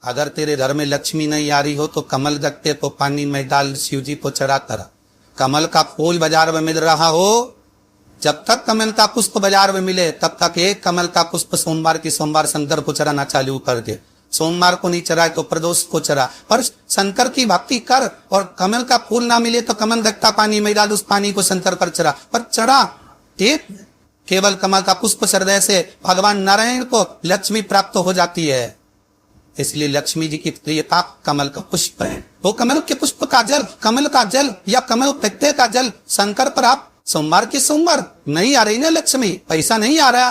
अगर तेरे घर में लक्ष्मी नहीं आ रही हो तो कमल गत्ते को पानी में डाल शिव जी को चढ़ा कर। कमल का फूल बाजार में मिल रहा हो, जब तक कमल का पुष्प बाजार में मिले तब तक एक कमल का पुष्प सोमवार की सोमवार शंकर को चढ़ाना चालू कर दे। सोमवार को नहीं चढ़ाए तो प्रदोष को चढ़ा, पर शंकर की भक्ति कर। और कमल का फूल ना मिले तो कमल गत्ता पानी में डाल, उस पानी को शंकर पर चढ़ा, पर चढ़ा एक केवल कमल का पुष्प चढ़ने से भगवान नारायण को लक्ष्मी प्राप्त हो जाती है। इसलिए लक्ष्मी जी की प्रियता कमल का पुष्प है। वो कमल के पुष्प का जल, कमल का जल या कमल पत्ते का जल शंकर पर आप सोमवार की सोमवार नहीं आ रही ना लक्ष्मी, पैसा नहीं आ रहा,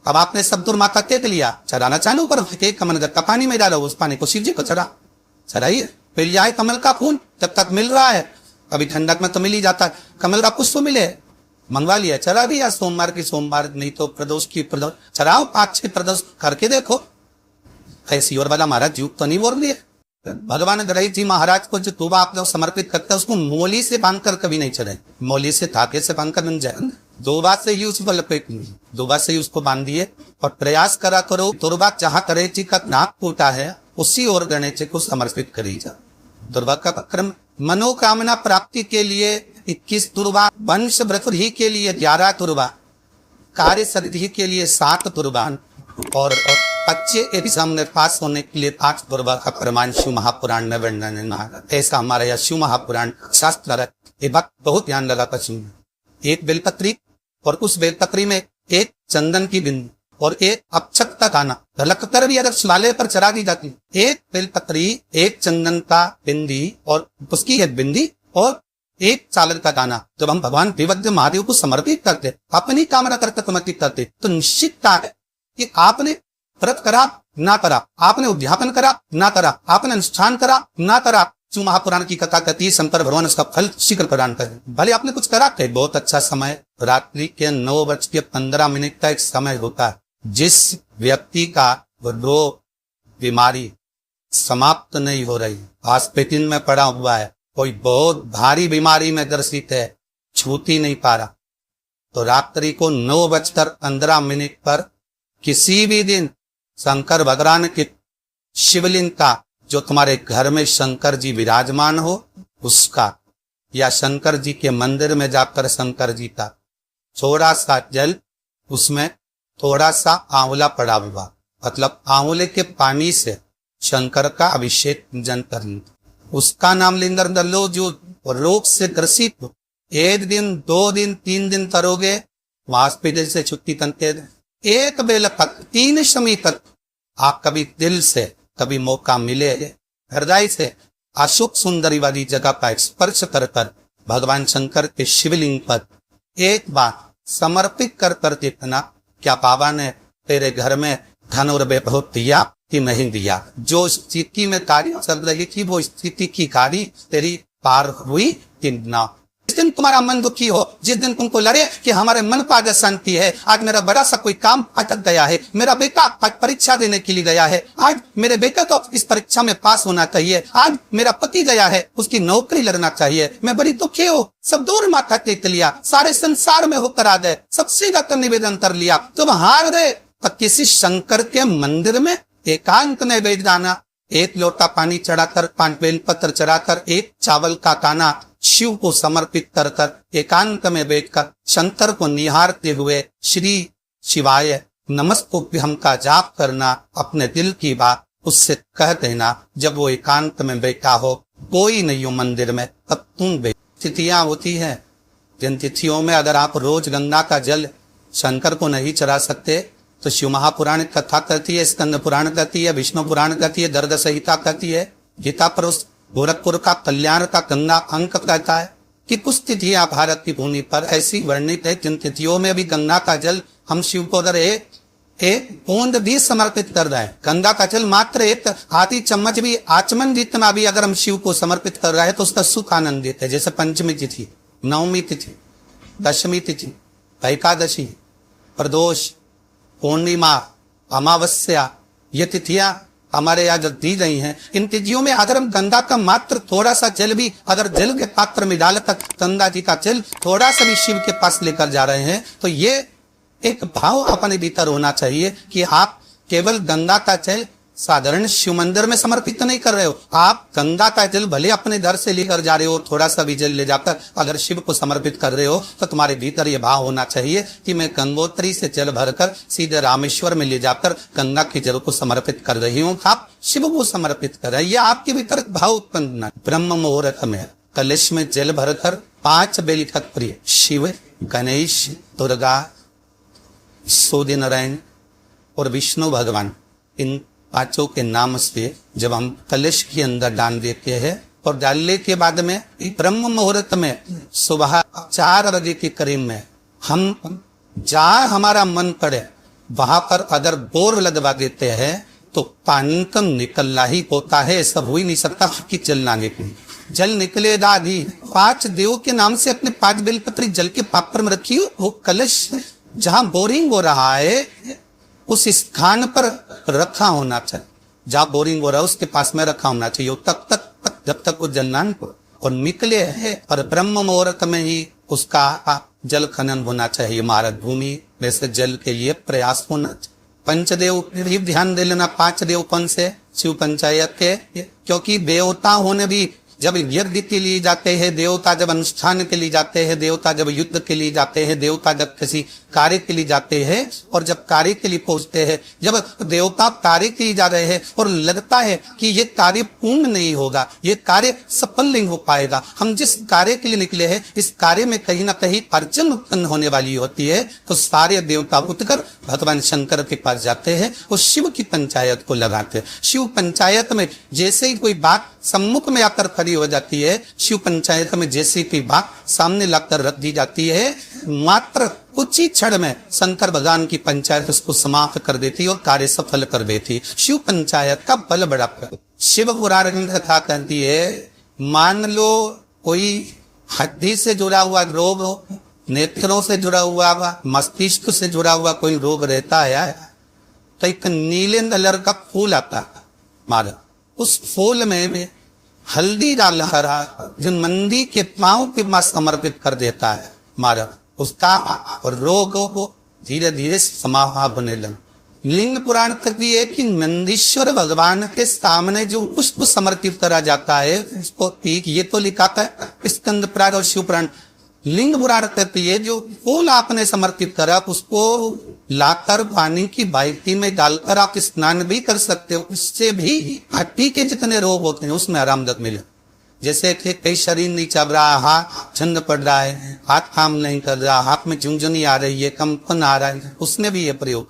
अब आपने सब दुर्माता टेक लिया, चढ़ाना चालू करो। कमल गत्ता पानी में डालो, उस पानी को शिव जी को चढ़ाइए। मिल जाए कमल का फूल, जब तक मिल रहा है, अभी ठंडक में तो मिल ही जाता है, कमल का पुष्प मिले मंगवा लिया, चढ़ा दिया सोमवार की सोमवार, नहीं तो प्रदोष की प्रदोष चढ़ाओ, 5-6 प्रदोष करके देखो। ऐसी और वाला महाराज युग तो नहीं बोल रही है। भगवान गणेश जी महाराज को जो तुबा आप लोग समर्पित करते हैं उसको मोली से बांधकर कभी नहीं चढ़ाए, मोली से धागे से बांधकर बन जाए। 2 बार से ही उसको लपेट, 2 बार से ही उसको बांध दिए और प्रयास करा करो। दुर्वा जहाँ गणेश जी का नाक फूटा है उसी और गणेश जी को समर्पित करी जा। दुर्वा का क्रम मनोकामना प्राप्ति के लिए 21 दुर्वा, वंश वृद्धि के लिए 11 दुर्वा, कार्य सिद्धि के लिए 7 दुर्वा और बच्चे एग्जाम में पास होने के लिए 8 दुर्वा का प्रमाण शिव महापुराण में वर्णन है। ऐसा हमारा यह शिव महापुराण शास्त्र है। ये बात बहुत ध्यान लगा पश्चिम, एक बेलपत्री और उस बेलपत्री में एक चंदन की बिंदी और एक अक्षत का दाना रखकर भी अगर शिवालय पर चढ़ा दी जाती, एक बेलपत्री, एक चंदन का बिंदी और उसकी एक बिंदी और एक चावल का दाना, जब हम भगवान देवज्ञ महादेव को समर्पित करते, अपनी कामना करके समर्पित करते, तो निश्चितता है कि आपने व्रत करा ना करा, आपने उद्यापन करा ना करा, आपने अनुष्ठान करा ना करा, शिव महापुराण की कथा कहती है शंकर भगवान उसका फल शीघ्र प्रदान करे। भले आपने कुछ करा थे, बहुत अच्छा समय रात्रि के 9:15 का एक समय होता है, जिस व्यक्ति का वो बीमारी समाप्त नहीं हो रही, हॉस्पिटल में पड़ा हुआ है, कोई बहुत भारी बीमारी में ग्रसित है, छूट ही नहीं पा रहा, तो रात्रि को 9:15 पर किसी भी दिन शंकर भगवान के शिवलिंग का, जो तुम्हारे घर में शंकर जी विराजमान हो उसका, या शंकर जी के मंदिर में जाकर शंकर जी का थोड़ा सा जल, उसमें थोड़ा सा आंवला पड़ा हुआ, मतलब आंवले के पानी से शंकर का अभिषेक पूजन कर लो, उसका नाम लेकर लो। जो रोग से ग्रसित हो, 1 दिन 2 दिन 3 दिन करोगे, हॉस्पिटल से छुट्टी तनके एक बेला तक 3 समय तक आप कभी दिल से कभी मौका मिले हृदय से अशोक सुंदरी वाली जगह का स्पर्श कर कर भगवान शंकर के शिवलिंग पर एक बार समर्पित कर कर देखना, क्या बाबा ने तेरे घर में धन और वैभव दिया कि नहीं दिया। जो स्थिति में कार्य चल रही थी वो स्थिति की गाड़ी तेरी पार हुई कि ना। जिस दिन तुम्हारा मन दुखी हो, जिस दिन तुमको लगे कि हमारे मन को आज शांति है, आज मेरा बड़ा सा कोई काम अटक गया है, मेरा बेटा आज परीक्षा देने के लिए गया है, आज मेरे बेटे को इस परीक्षा में पास होना चाहिए, आज मेरा पति गया है उसकी नौकरी लगना चाहिए, मैं बड़ी दुखी हूँ, सब दूर माथा टेक लिया, सारे संसार में होकर आ गए, सबसे जाकर निवेदन कर लिया, तुम हार गए तो किसी शंकर के मंदिर में एकांत में बैठ जाना, 1 लोटा पानी चढ़ाकर, 5 बेलपत्र चढ़ाकर, 1 चावल का दाना शिव को समर्पित कर कर एकांत में बैठकर शंकर को निहारते हुए श्री शिवाय नमस्तुभ्यं का जाप करना, अपने दिल की बात उससे कह देना। जब वो एकांत में बैठा हो, कोई नहीं हो मंदिर में, तब तुम बैठ। तिथियां होती है, जिन तिथियों में अगर आप रोज गंगा का जल शंकर को नहीं चढ़ा सकते तो शिव महापुराण कथा कहती है, स्कंद पुराण कहती है, विष्णु पुराण कहती है, दर्द संहिता कहती है, गीता पर उस गोरखपुर का कल्याण का गंगा अंक कहता है कि कुछ तिथियां भारत की भूमि पर ऐसी वर्णित है जिन तिथियों में भी गंगा का जल हम शिव को अगर एक बूंद भी समर्पित कर रहे हैं, गंगा का जल मात्र 1 हाथी चम्मच भी, आचमन जितना भी अगर हम शिव को समर्पित कर रहे हैं तो उसका सुख आनंदित है। जैसे पंचमी तिथि, नवमी तिथि, दशमी तिथि, एकादशी, प्रदोष, पूर्णिमा, अमावस्या, ये तिथियां हमारे यहाँ जो दी गई हैं, इन तिथियों में अगर हम गंगा का मात्र थोड़ा सा जल भी अगर जल के पात्र में डालकर गंगा जी का जल थोड़ा सा भी शिव के पास लेकर जा रहे हैं, तो ये एक भाव अपने भीतर होना चाहिए कि आप केवल गंगा का जल साधारण शिव मंदिर में समर्पित नहीं कर रहे हो। आप गंगा का जल भले अपने घर से लेकर जा रहे हो, थोड़ा सा भी जल ले जाकर अगर शिव को समर्पित कर रहे हो तो तुम्हारे भीतर ये भाव होना चाहिए कि मैं गंगोत्री से जल भरकर सीधे रामेश्वर में ले जाकर गंगा के जल को समर्पित कर रही हूँ। आप शिव को समर्पित कर रहे हैं, ये आपके भीतर भाव उत्पन्न होना। ब्रह्म मुहूर्त में कलश में जल भरकर 5 बेल का प्रिय शिव, गणेश, दुर्गा, सूर्य नारायण और विष्णु भगवान, इन 5 के नाम से जब हम कलश के अंदर डाल देते हैं और डालने के बाद में ब्रह्म मुहूर्त में सुबह 4 बजे के करीब में हम जहाँ हमारा मन पड़े वहां पर अगर बोर लगवा देते हैं तो पानी तो निकलना ही होता है, ऐसा हो ही नहीं सकता कि जल ना निकले। जल निकलेगा ही। 5 देव के नाम से अपने 5 बेलपत्री जल के पात्र में रखी, वो कलश जहां बोरिंग हो रहा है उस स्थान पर रखा होना चाहिए। जहां बोरिंग हो रहा है उसके पास में रखा होना चाहिए तक जब तक वो जलनान और निकले है। और ब्रह्म मुहूर्त में ही उसका जल खनन होना चाहिए। मारक भूमि में से जल के लिए प्रयास होना चाहिए। पंचदेव भी ध्यान दे लेना। 5 देव कौन से? शिव पंचायत के, क्योंकि देवता होने भी जब यज्ञ के लिए जाते हैं, देवता जब अनुष्ठान के लिए जाते हैं, देवता जब युद्ध के लिए जाते हैं, देवता जब किसी कार्य के लिए जाते हैं और जब कार्य के लिए पहुंचते हैं, जब देवता कार्य के लिए जा रहे हैं और लगता है कि ये कार्य पूर्ण नहीं होगा, ये कार्य सफल नहीं हो पाएगा, हम जिस कार्य के लिए निकले हैं इस कार्य में कहीं ना कहीं अड़चन उत्पन्न होने वाली होती है, तो सारे देवता उठकर भगवान शंकर के पास जाते हैं और शिव की पंचायत को लगाते हैं। शिव पंचायत में जैसे ही कोई बात सम्मुख में आकर खड़ी हो जाती है, शिव पंचायत में जैसे कोई बात सामने लाकर रख दी जाती है, मात्र कुछ ही क्षण में शंकर भगवान की पंचायत उसको समाप्त कर देती और कार्य सफल कर देती। शिव पंचायत का बल बड़ा। शिव पुराण कथा कहती है, मान लो कोई हड्डी से जुड़ा हुआ रोग हो, नेत्रों से जुड़ा हुआ, मस्तिष्क से जुड़ा हुआ कोई रोग रहता है, तो एक नीले कलर का फूल आता है मारा, उस फूल में हल्दी डाल रहा जो मंदी के पांव के पास समर्पित कर देता है मारा, उसका रोग को धीरे धीरे समाप्त होने लगा। लिंग पुराण कहती है कि नंदीश्वर भगवान के सामने जो पुष्प समर्पित करा जाता है उसको ठीक ये तो लिखा था स्कंद पुराण और शिव पुराण। लिंग पुराण कहती है जो फूल आपने समर्पित करा उसको लाकर पानी की बाल्टी में डालकर आप स्नान भी कर सकते हो, उससे भी हड्डी के जितने रोग होते हैं उसमें आरामदायक मिले। जैसे कि कई शरीर नहीं चल रहा, हाथ ठंड पड़ रहा है, हाथ काम नहीं कर रहा, हाथ में झुंझुनी आ रही है, कंपन आ रहा है, उसने भी ये प्रयोग।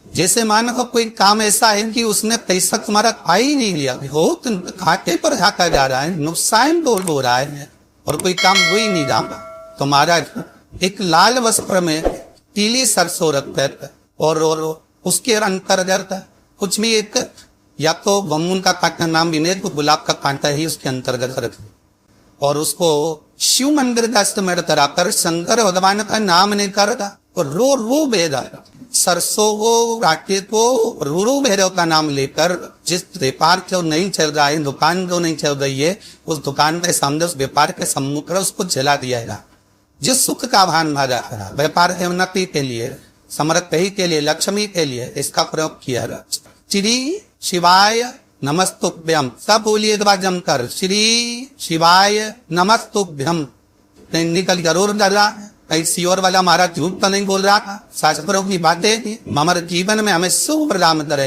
जैसे मानो कोई काम ऐसा है कि उसने पैसा तुम्हारा खा ही नहीं लिया हो, तो खाते पर हाथा जा रहा है, नुकसान हो रहा है और कोई काम हो ही नहीं रहा, तो महाराज एक लाल वस्त्र में पीली सरसों रखकर और उसके अंतर्गत कुछ भी एक या तो बमुन का कांटा नाम भी नहीं, तो गुलाब का कांटा ही उसके अंतर्गत रख और उसको शिव मंदिर दस्त में कराकर शंकर भगवान का नाम नहीं करता और रो बेदा सरसों को राटे को रो भैरव का नाम लेकर जिस व्यापार जो नहीं चल रहा है, दुकान जो नहीं चल रही है, उस दुकान के सामने उस व्यापार के सम्मुख उसको जला दिया है। जिस सुख का भान भाजा है व्यापार के उन्नति के लिए, समृद्धि के लिए, लक्ष्मी के लिए इसका प्रयोग किया। श्री शिवाय नमस्तुभ्यम, सब बोलिए जमकर श्री शिवाय नमस्तुभ्यम। निकल जरूर डरा, ऐसी और वाला हमारा झूठ तो नहीं बोल रहा था, शास्त्रों की बातें हमारे जीवन में हमें शुभ प्रदान करे।